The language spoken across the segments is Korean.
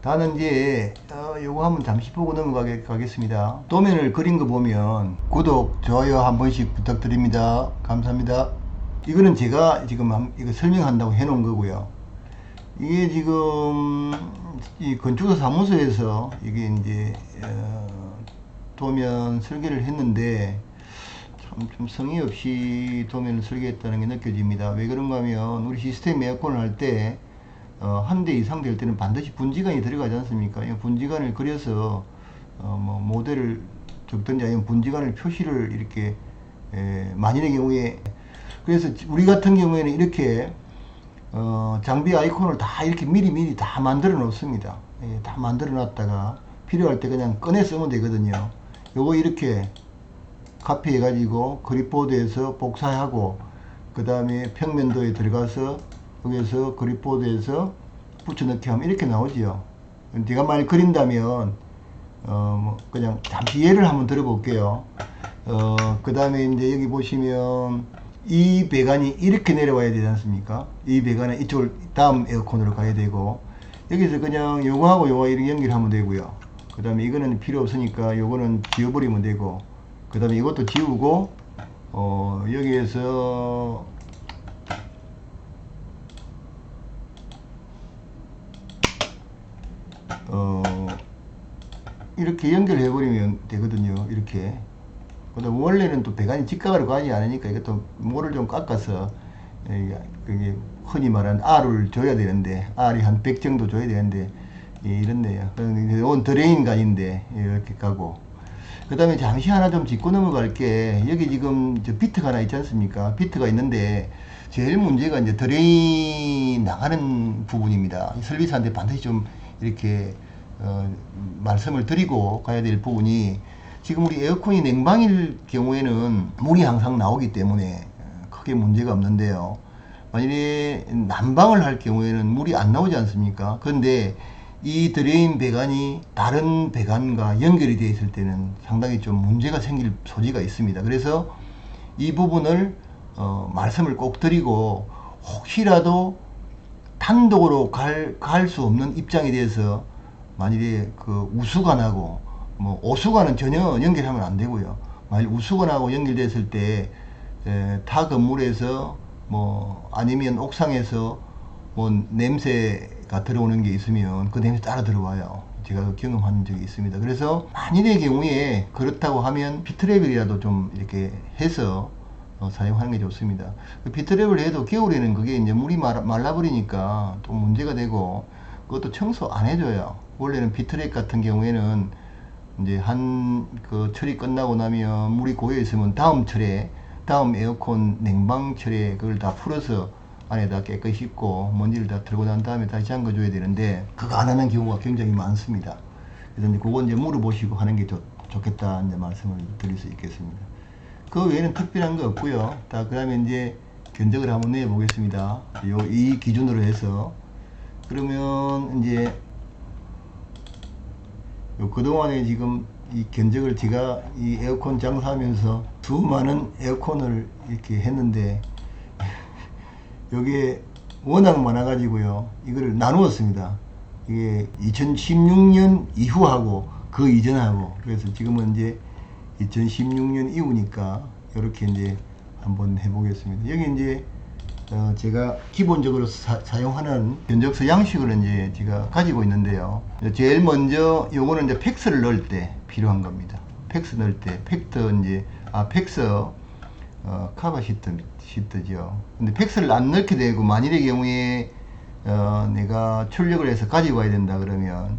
다는 이제 요거 한번 잠시 보고 넘어가겠습니다. 도면을 그린 거 보면 구독, 좋아요 한 번씩 부탁드립니다. 감사합니다. 이거는 제가 지금 이거 설명한다고 해 놓은 거고요. 이게 지금 이 건축사 사무소에서 이게 이제 도면 설계를 했는데 좀 성의 없이 도면을 설계했다는 게 느껴집니다. 왜 그런가 하면 우리 시스템 에어컨을 할 때 한 대 이상 될 때는 반드시 분지관이 들어가지 않습니까? 이 분지관을 그려서 뭐 모델을 적든지 아니면 분지관을 표시를 이렇게 만일의 경우에, 그래서 우리 같은 경우에는 이렇게 장비 아이콘을 다 이렇게 미리 다 만들어 놓습니다. 다 만들어 놨다가 필요할 때 그냥 꺼내 쓰면 되거든요. 요거 이렇게 카피해 가지고 그립보드에서 복사하고 그 다음에 평면도에 들어가서 여기서 그립보드에서 붙여넣기 하면 이렇게 나오지요. 제가 만약 그린다면 뭐 그냥 잠시 예를 한번 들어볼게요. 그 다음에 이제 여기 보시면 이 배관이 이렇게 내려와야 되지 않습니까? 이 배관은 이쪽을 다음 에어컨으로 가야 되고, 여기서 그냥 요거하고 요거 이렇게 연결하면 되고요. 그 다음에 이거는 필요 없으니까 요거는 지워버리면 되고, 그 다음에 이것도 지우고 여기에서 이렇게 연결해 버리면 되거든요. 이렇게. 그다음 원래는 또 배관이 직각으로 가지 않으니까 이것도 모를 좀 깎아서 그게 흔히 말하는 R을 줘야 되는데, R이 한 100 정도 줘야 되는데 이렇네요. 이건 드레인관인데 이렇게 가고, 그 다음에 잠시 하나 좀 짚고 넘어갈 게, 여기 지금 저 비트가 하나 있지 않습니까? 비트가 있는데 제일 문제가 이제 드레인 나가는 부분입니다. 설비사한테 반드시 좀 이렇게 말씀을 드리고 가야 될 부분이, 지금 우리 에어컨이 냉방일 경우에는 물이 항상 나오기 때문에 크게 문제가 없는데요. 만일에 난방을 할 경우에는 물이 안 나오지 않습니까? 그런데 이 드레인 배관이 다른 배관과 연결이 되어 있을 때는 상당히 좀 문제가 생길 소지가 있습니다. 그래서 이 부분을 말씀을 꼭 드리고, 혹시라도 단독으로 갈 수 없는 입장에 대해서 만일에 그 우수관하고 뭐 오수관은 전혀 연결하면 안 되고요. 만일 우수관하고 연결됐을 때 타 건물에서 뭐 아니면 옥상에서 뭐 냄새가 들어오는 게 있으면 그 냄새 따라 들어와요. 제가 경험한 적이 있습니다. 그래서 만일의 경우에 그렇다고 하면 피트랩이라도 좀 이렇게 해서 사용하는 게 좋습니다. 그 피트랩을 해도 겨울에는 그게 이제 물이 말라버리니까 또 문제가 되고, 그것도 청소 안 해줘요. 원래는 피트랩 같은 경우에는 이제 그 철이 끝나고 나면 물이 고여 있으면 다음 철에, 다음 에어컨 냉방철에 그걸 다 풀어서 안에다 깨끗이 씻고 먼지를 다 털고 난 다음에 다시 잠궈줘야 되는데, 그거 안 하는 경우가 굉장히 많습니다. 그래서 이제 그거 이제 물어보시고 하는 게 좋겠다 이제 말씀을 드릴 수 있겠습니다. 그 외에는 특별한 거 없고요. 그 다음에 이제 견적을 한번 내 보겠습니다. 이 기준으로 해서. 그러면 이제 그동안에 지금 이 견적을 제가 이 에어컨 장사하면서 수많은 에어컨을 이렇게 했는데 여기에 워낙 많아 가지고요, 이거를 나누었습니다. 이게 2016년 이후하고 그 이전하고, 그래서 지금은 이제 2016년 이후니까 이렇게 이제 한번 해보겠습니다. 여기 이제 제가 기본적으로 사용하는 견적서 양식을 이제 제가 가지고 있는데요. 제일 먼저 요거는 이제 팩스를 넣을 때 필요한 겁니다. 팩스 넣을 때 팩트 이제 팩스 커버 시트죠. 근데 팩스를 안 넣게 되고, 만일의 경우에 내가 출력을 해서 가지고 와야 된다 그러면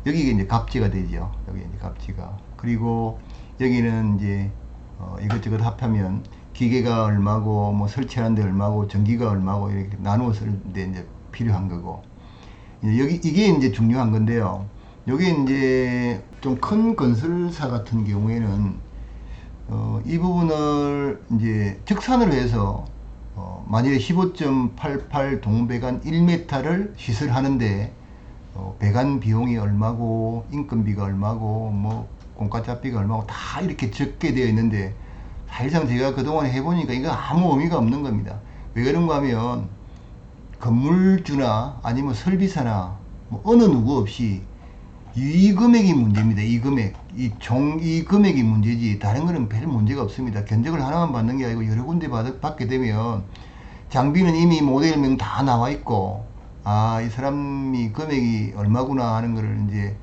여기가 이제 갑지가 되죠. 여기 이제 갑지가. 그리고 여기는 이제 이것저것 합하면 기계가 얼마고 뭐 설치하는데 얼마고 전기가 얼마고 이렇게 나누어 쓸 때 이제 필요한 거고, 이게 이제 중요한 건데요. 여기 이제 좀 큰 건설사 같은 경우에는 이 부분을 이제 trực 산으로 해서 만일에 15.88 동배관 1m를 시설하는데 배관 비용이 얼마고 인건비가 얼마고 뭐 공과자비가 얼마고 다 이렇게 적게 되어 있는데, 사실상 제가 그동안 해보니까 이거 아무 의미가 없는 겁니다. 왜 그런가 하면 건물주나 아니면 설비사나 뭐 어느 누구 없이 이 금액이 문제입니다. 이 금액, 이 금액이 문제지 다른 거는 별 문제가 없습니다. 견적을 하나만 받는 게 아니고 여러 군데 받게 되면 장비는 이미 모델명 다 나와 있고, 아, 이 사람이 금액이 얼마구나 하는 거를 이제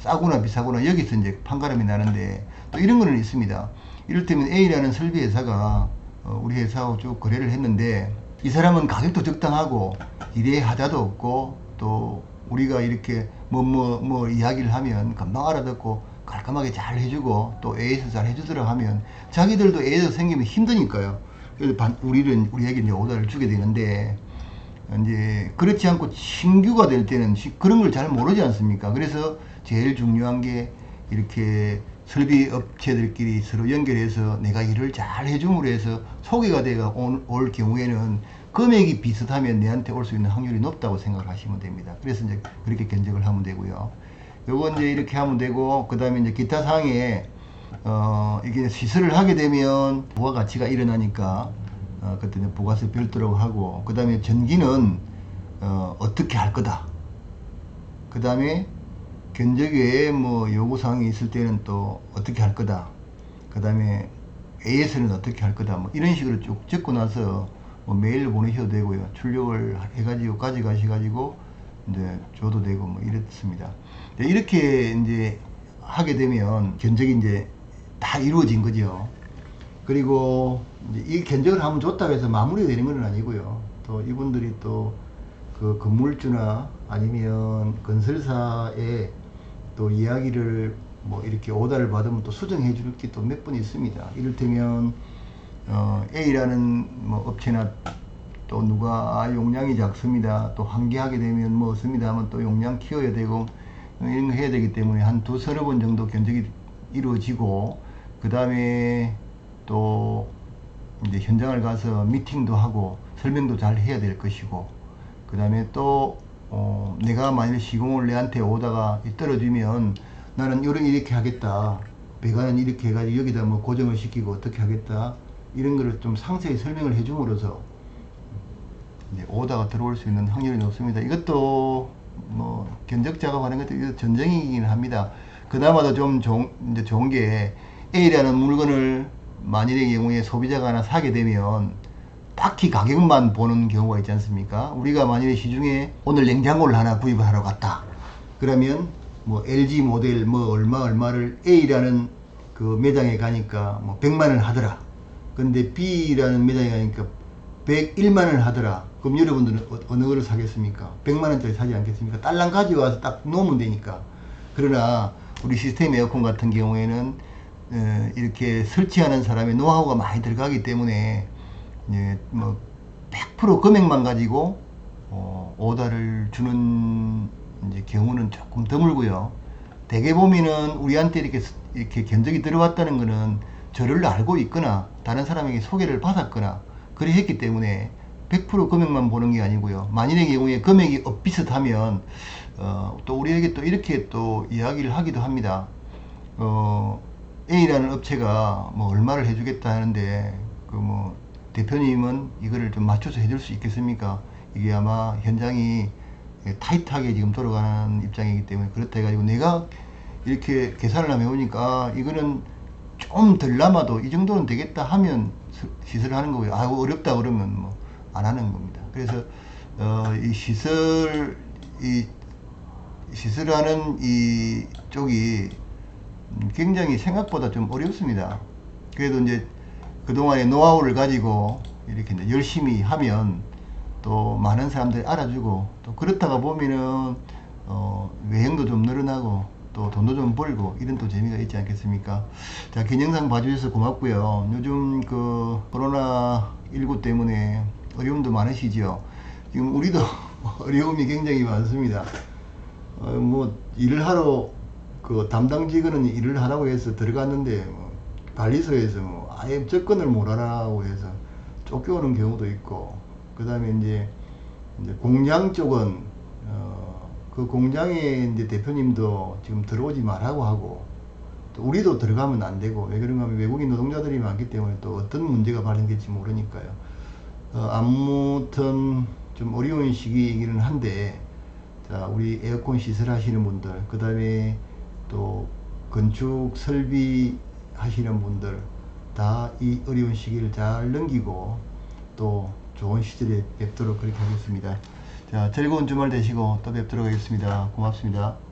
싸구나 비싸구나 여기서 이제 판가름이 나는데, 또 이런 거는 있습니다. 이를테면 A라는 설비 회사가 우리 회사하고 쭉 거래를 했는데, 이 사람은 가격도 적당하고 일에 하자도 없고, 또 우리가 이렇게 뭐 이야기를 하면 금방 알아듣고 깔끔하게 잘 해주고, 또 A에서 잘 해주더라 하면 자기들도 A에서 생기면 힘드니까요. 그래서 우리에게 이제 오더를 주게 되는데, 이제 그렇지 않고 신규가 될 때는 그런 걸 잘 모르지 않습니까? 그래서 제일 중요한 게 이렇게 설비 업체들끼리 서로 연결해서 내가 일을 잘 해줌으로 해서 소개가 되어 올 경우에는 금액이 비슷하면 내한테 올 수 있는 확률이 높다고 생각을 하시면 됩니다. 그래서 이제 그렇게 견적을 하면 되고요. 요거 이제 이렇게 하면 되고, 그 다음에 이제 기타 사항에 이게 시설을 하게 되면 부가가치가 일어나니까 그때 부가세 별도로 하고, 그 다음에 전기는 어떻게 할 거다. 그 다음에 견적 외에 뭐 요구사항이 있을 때는 또 어떻게 할 거다. 그 다음에 AS는 어떻게 할 거다. 뭐 이런 식으로 쭉 적고 나서 뭐 메일로 보내셔도 되고요. 출력을 해가지고 가져가셔가지고 이제 줘도 되고 뭐 이렇습니다. 이렇게 이제 하게 되면 견적이 이제 다 이루어진 거죠. 그리고 이제 이 견적을 한번 줬다고 해서 마무리가 되는 건 아니고요. 또 이분들이 또 그 건물주나 아니면 건설사에 또 이야기를 뭐 이렇게 오다를 받으면 또 수정해 줄 게 또 몇 번 있습니다. 이를테면 A라는 뭐 업체나 또 누가 용량이 작습니다. 또 환기하게 되면 뭐 없습니다 하면 또 용량 키워야 되고 이런 거 해야 되기 때문에 한 두서너 번 정도 견적이 이루어지고, 그 다음에 또 이제 현장을 가서 미팅도 하고 설명도 잘 해야 될 것이고, 그 다음에 또 내가 만약에 시공을 내한테 오다가 떨어지면 나는 이렇게 하겠다, 배관은 이렇게 해가지고 여기다 뭐 고정을 시키고 어떻게 하겠다, 이런 거를 좀 상세히 설명을 해줌으로써 이제 오다가 들어올 수 있는 확률이 높습니다. 이것도 뭐 견적 작업하는 것도 전쟁이긴 합니다. 그나마도 좀 이제 좋은 게, A라는 물건을 만일의 경우에 소비자가 하나 사게 되면 딱히 가격만 보는 경우가 있지 않습니까? 우리가 만일에 시중에 오늘 냉장고를 하나 구입을 하러 갔다. 그러면 뭐 LG 모델 뭐 얼마를 A라는 그 매장에 가니까 뭐 100만원 하더라. 근데 B라는 매장에 가니까 101만원 하더라. 그럼 여러분들은 어느 거를 사겠습니까? 100만원짜리 사지 않겠습니까? 딸랑 가지고 와서 딱 놓으면 되니까. 그러나 우리 시스템 에어컨 같은 경우에는 이렇게 설치하는 사람의 노하우가 많이 들어가기 때문에 뭐 100% 금액만 가지고 오더를 주는 이제 경우는 조금 드물고요. 대개 보면은 우리한테 이렇게 견적이 들어왔다는 거는 저를 알고 있거나 다른 사람에게 소개를 받았거나 그래 했기 때문에 100% 금액만 보는 게 아니고요. 만일의 경우에 금액이 비슷하면 또 우리에게 또 이렇게 또 이야기를 하기도 합니다. A라는 업체가 뭐 얼마를 해주겠다 하는데 그 뭐 대표님은 이거를 좀 맞춰서 해줄 수 있겠습니까? 이게 아마 현장이 타이트하게 지금 돌아가는 입장이기 때문에 그렇다 해가지고 내가 이렇게 계산을 하면 해보니까 이거는 좀 덜 남아도 이 정도는 되겠다 하면 시설을 하는 거고요. 아, 어렵다 그러면 뭐 안 하는 겁니다. 그래서 이 시설하는 이 쪽이 굉장히 생각보다 좀 어렵습니다. 그래도 이제 그동안의 노하우를 가지고 이렇게 이제 열심히 하면 또 많은 사람들이 알아주고, 또 그렇다가 보면은 외형도 좀 늘어나고 또 돈도 좀 벌고 이런 또 재미가 있지 않겠습니까? 자, 긴 영상 봐주셔서 고맙고요. 요즘 그 코로나19 때문에 어려움도 많으시죠? 지금 우리도 어려움이 굉장히 많습니다. 뭐 일을 하러 그 담당 직원은 일을 하라고 해서 들어갔는데 뭐 관리소에서 뭐 아예 접근을 못 하라고 해서 쫓겨오는 경우도 있고, 그 다음에 이제 공장 쪽은 그 공장에 이제 대표님도 지금 들어오지 말라고 하고, 또 우리도 들어가면 안 되고, 왜 그런가 하면 외국인 노동자들이 많기 때문에 또 어떤 문제가 발생될지 모르니까요. 아무튼 좀 어려운 시기이기는 한데, 자, 우리 에어컨 시설 하시는 분들, 그 다음에 또 건축 설비 하시는 분들 다 이 어려운 시기를 잘 넘기고 또 좋은 시절에 뵙도록 그렇게 하겠습니다. 자, 즐거운 주말 되시고 또 뵙도록 하겠습니다. 고맙습니다.